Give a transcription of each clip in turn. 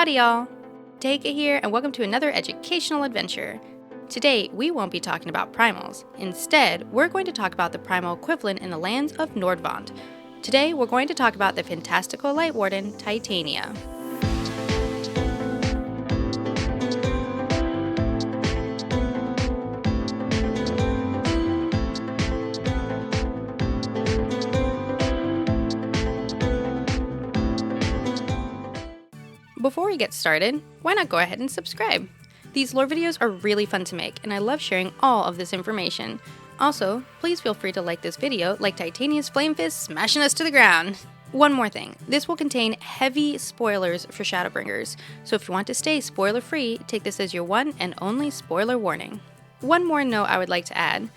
Howdy y'all! Take-It here and welcome to another educational adventure. Today, we won't be talking about primals. Instead, we're going to talk about the primal equivalent in the lands of Nordvant. Today, we're going to talk about the fantastical Lightwarden, Titania. Before we get started, why not go ahead and subscribe? These lore videos are really fun to make, and I love sharing all of this information. Also, please feel free to like this video like Titania's flame fist smashing us to the ground. One more thing, this will contain heavy spoilers for Shadowbringers, so if you want to stay spoiler-free, take this as your one and only spoiler warning. One more note I would like to add.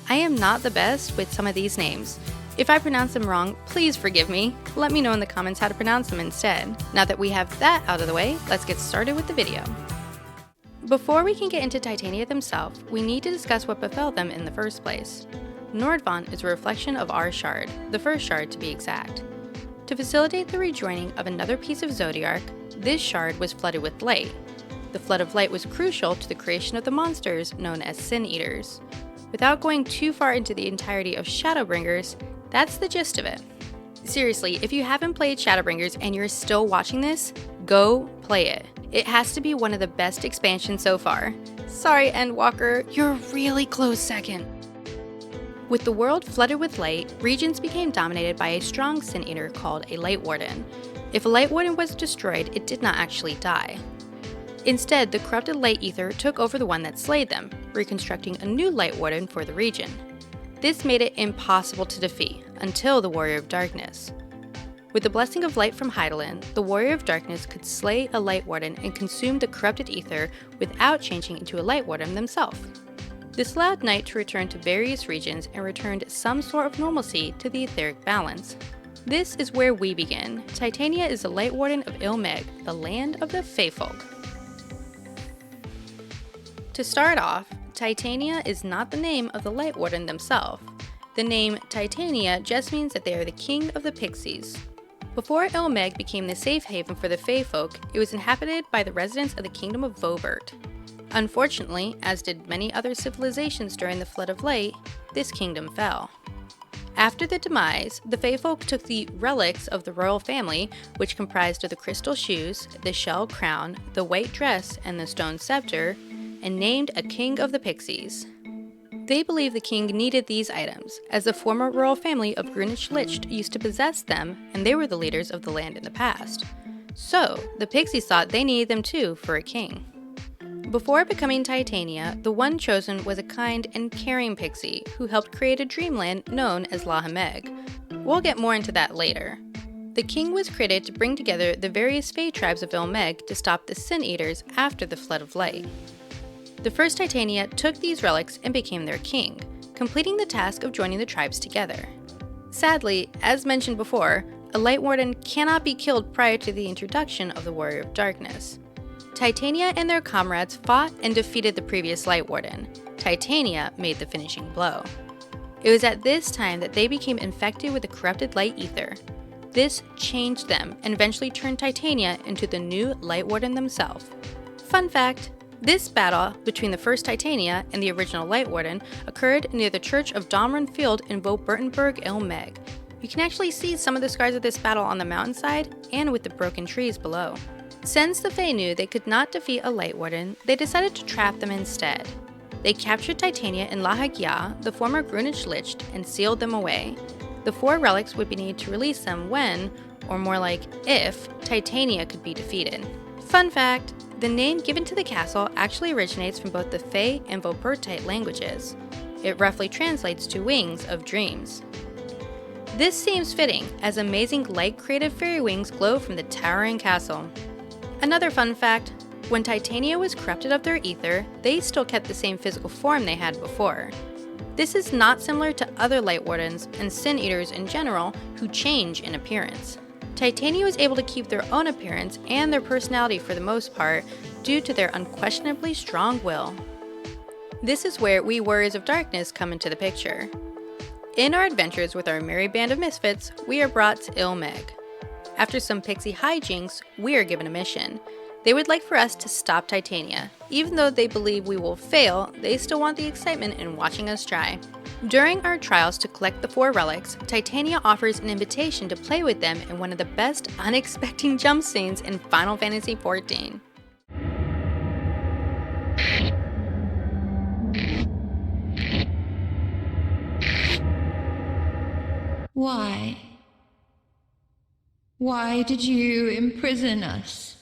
I am not the best with some of these names. If I pronounce them wrong, please forgive me. Let me know in the comments how to pronounce them instead. Now that we have that out of the way, let's get started with the video. Before we can get into Titania themselves, we need to discuss what befell them in the first place. Nordvant is a reflection of our shard, the first shard to be exact. To facilitate the rejoining of another piece of Zodiark, this shard was flooded with light. The flood of light was crucial to the creation of the monsters known as Sin Eaters. Without going too far into the entirety of Shadowbringers, that's the gist of it. Seriously, if you haven't played Shadowbringers and you're still watching this, go play it. It has to be one of the best expansions so far. Sorry, Endwalker, you're a really close second. With the world flooded with light, regions became dominated by a strong Sin Eater called a Lightwarden. If a Lightwarden was destroyed, it did not actually die. Instead, the corrupted Light Ether took over the one that slayed them, reconstructing a new Lightwarden for the region. This made it impossible to defeat, until the Warrior of Darkness. With the blessing of light from Hydaelyn, the Warrior of Darkness could slay a Lightwarden and consume the corrupted ether without changing into a Lightwarden themselves. This allowed Night to return to various regions and returned some sort of normalcy to the etheric balance. This is where we begin. Titania is the Lightwarden of Eorzea, the land of the Feyfolk. To start off, Titania is not the name of the Lightwarden themselves. The name Titania just means that they are the king of the pixies. Before Eorzea became the safe haven for the Feyfolk, it was inhabited by the residents of the kingdom of Vobert. Unfortunately, as did many other civilizations during the Flood of Light, this kingdom fell. After the demise, the Feyfolk took the relics of the royal family, which comprised of the crystal shoes, the shell crown, the white dress, and the stone scepter, and named a king of the pixies. They believed the king needed these items, as the former royal family of Greenwich Licht used to possess them, and they were the leaders of the land in the past. So, the pixies thought they needed them too for a king. Before becoming Titania, the one chosen was a kind and caring pixie who helped create a dreamland known as Lahameg. We'll get more into that later. The king was created to bring together the various Fey tribes of Eorzea to stop the Sin Eaters after the Flood of Light. The first Titania took these relics and became their king, completing the task of joining the tribes together. Sadly, as mentioned before, a Lightwarden cannot be killed prior to the introduction of the Warrior of Darkness. Titania and their comrades fought and defeated the previous Lightwarden. Titania made the finishing blow. It was at this time that they became infected with the corrupted Light Ether. This changed them and eventually turned Titania into the new Lightwarden themselves. Fun fact, this battle between the first Titania and the original Lightwarden occurred near the Church of Domrun Field in Vobertenberg, Eorzea. You can actually see some of the scars of this battle on the mountainside and with the broken trees below. Since the Fae knew they could not defeat a Lightwarden, they decided to trap them instead. They captured Titania and Lahagia, the former Greenwich Licht, and sealed them away. The 4 relics would be needed to release them when, or more like if, Titania could be defeated. Fun fact, the name given to the castle actually originates from both the Fey and Vopertite languages. It roughly translates to Wings of Dreams. This seems fitting, as amazing light-creative fairy wings glow from the towering castle. Another fun fact, when Titania was corrupted of their ether, they still kept the same physical form they had before. This is not similar to other Lightwardens and Sin Eaters in general, who change in appearance. Titania was able to keep their own appearance and their personality for the most part due to their unquestionably strong will. This is where we Warriors of Darkness come into the picture. In our adventures with our merry band of misfits, we are brought to Eorzea. After some pixie hijinks, we are given a mission. They would like for us to stop Titania. Even though they believe we will fail, they still want the excitement in watching us try. During our trials to collect the 4 relics, Titania offers an invitation to play with them in one of the best unexpected jump scenes in Final Fantasy XIV. Why? Why did you imprison us?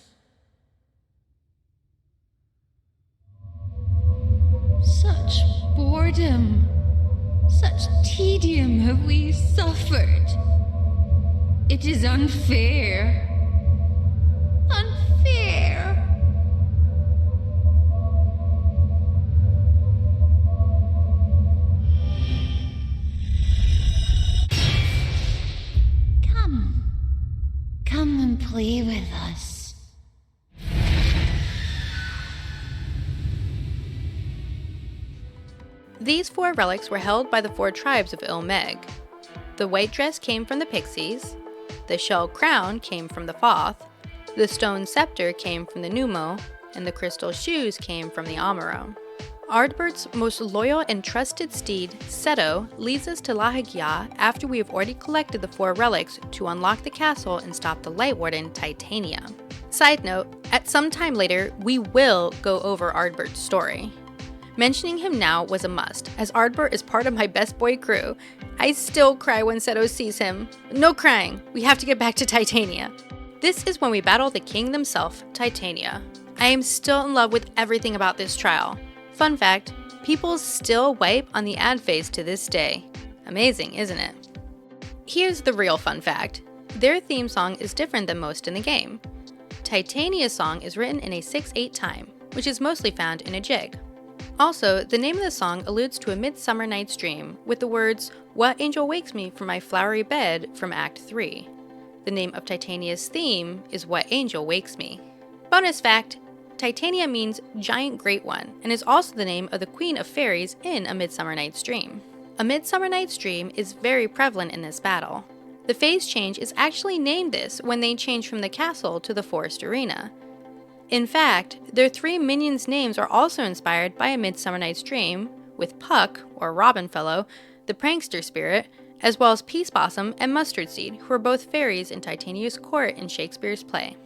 Such boredom, such tedium have we suffered. It is unfair. Unfair. Come and play with us. These 4 relics were held by the 4 tribes of Ilmeg. The white dress came from the Pixies, the shell crown came from the Foth, the stone scepter came from the Numo, and the crystal shoes came from the Amuro. Ardbert's most loyal and trusted steed, Seto, leads us to Lahagia after we have already collected the 4 relics to unlock the castle and stop the Lightwarden, Titania. Side note, at some time later, we will go over Ardbert's story. Mentioning him now was a must, as Ardbert is part of my best boy crew. I still cry when Seto sees him. No crying, we have to get back to Titania. This is when we battle the king themselves, Titania. I am still in love with everything about this trial. Fun fact, people still wipe on the ad phase to this day. Amazing, isn't it? Here's the real fun fact. Their theme song is different than most in the game. Titania's song is written in a 6/8 time, which is mostly found in a jig. Also, the name of the song alludes to A Midsummer Night's Dream, with the words, "What angel wakes me from my flowery bed" from Act 3. The name of Titania's theme is What Angel Wakes Me. Bonus fact, Titania means Giant Great One, and is also the name of the Queen of Fairies in A Midsummer Night's Dream. A Midsummer Night's Dream is very prevalent in this battle. The phase change is actually named this when they change from the castle to the forest arena. In fact, their 3 minions' names are also inspired by A Midsummer Night's Dream, with Puck, or Robinfellow, the prankster spirit, as well as Peace Blossom and Mustard Seed, who are both fairies in Titania's court in Shakespeare's play.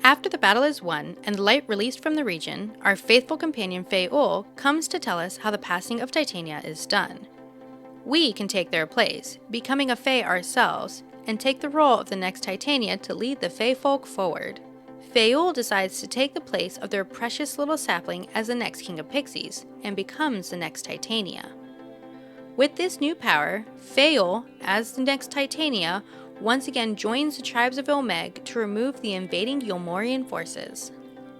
After the battle is won and the light released from the region, our faithful companion Faeul comes to tell us how the passing of Titania is done. We can take their place, becoming a Fae ourselves, and take the role of the next Titania to lead the Fae folk forward. Faeul decides to take the place of their precious little sapling as the next King of Pixies, and becomes the next Titania. With this new power, Faeul, as the next Titania, once again joins the tribes of Ilmeg to remove the invading Yulmorian forces.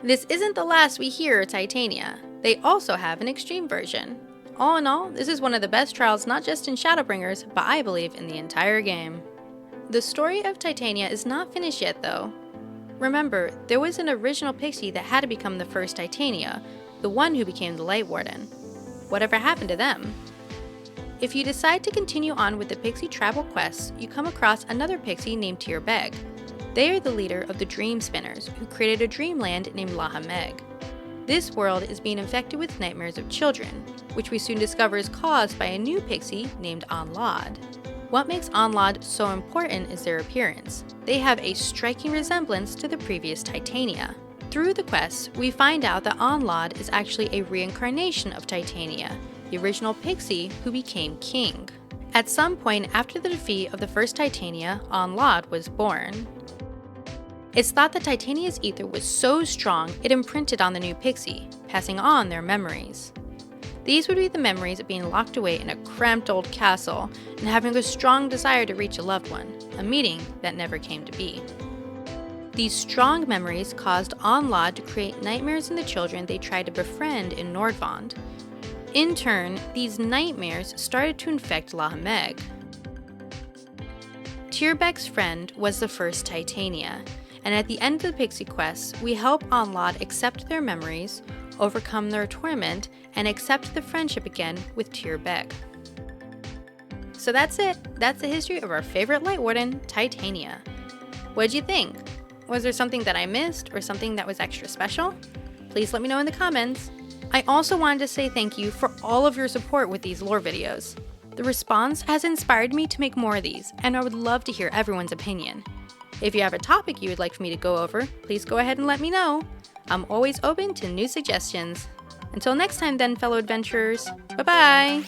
This isn't the last we hear of Titania. They also have an extreme version. All in all, this is one of the best trials not just in Shadowbringers, but I believe in the entire game. The story of Titania is not finished yet though. Remember, there was an original Pixie that had to become the first Titania, the one who became the Lightwarden. Whatever happened to them? If you decide to continue on with the Pixie travel quests, you come across another Pixie named Tierbeg. They are the leader of the Dream Spinners, who created a dreamland named Lahameg. This world is being infected with nightmares of children, which we soon discover is caused by a new Pixie named Anlad. What makes Anlad so important is their appearance. They have a striking resemblance to the previous Titania. Through the quests, we find out that Anlad is actually a reincarnation of Titania, the original Pixie who became king. At some point after the defeat of the first Titania, Anlad was born. It's thought that Titania's ether was so strong it imprinted on the new Pixie, passing on their memories. These would be the memories of being locked away in a cramped old castle and having a strong desire to reach a loved one, a meeting that never came to be. These strong memories caused Anlad to create nightmares in the children they tried to befriend in Nordvant. In turn, these nightmares started to infect Lahameg. Tierbeg's friend was the first Titania, and at the end of the Pixie quests, we help Anlad accept their memories, overcome their torment, and accept the friendship again with Tierbeg. So that's it. That's the history of our favorite Lightwarden, Titania. What'd you think? Was there something that I missed or something that was extra special? Please let me know in the comments. I also wanted to say thank you for all of your support with these lore videos. The response has inspired me to make more of these, and I would love to hear everyone's opinion. If you have a topic you would like for me to go over, please go ahead and let me know. I'm always open to new suggestions. Until next time then, fellow adventurers, bye-bye!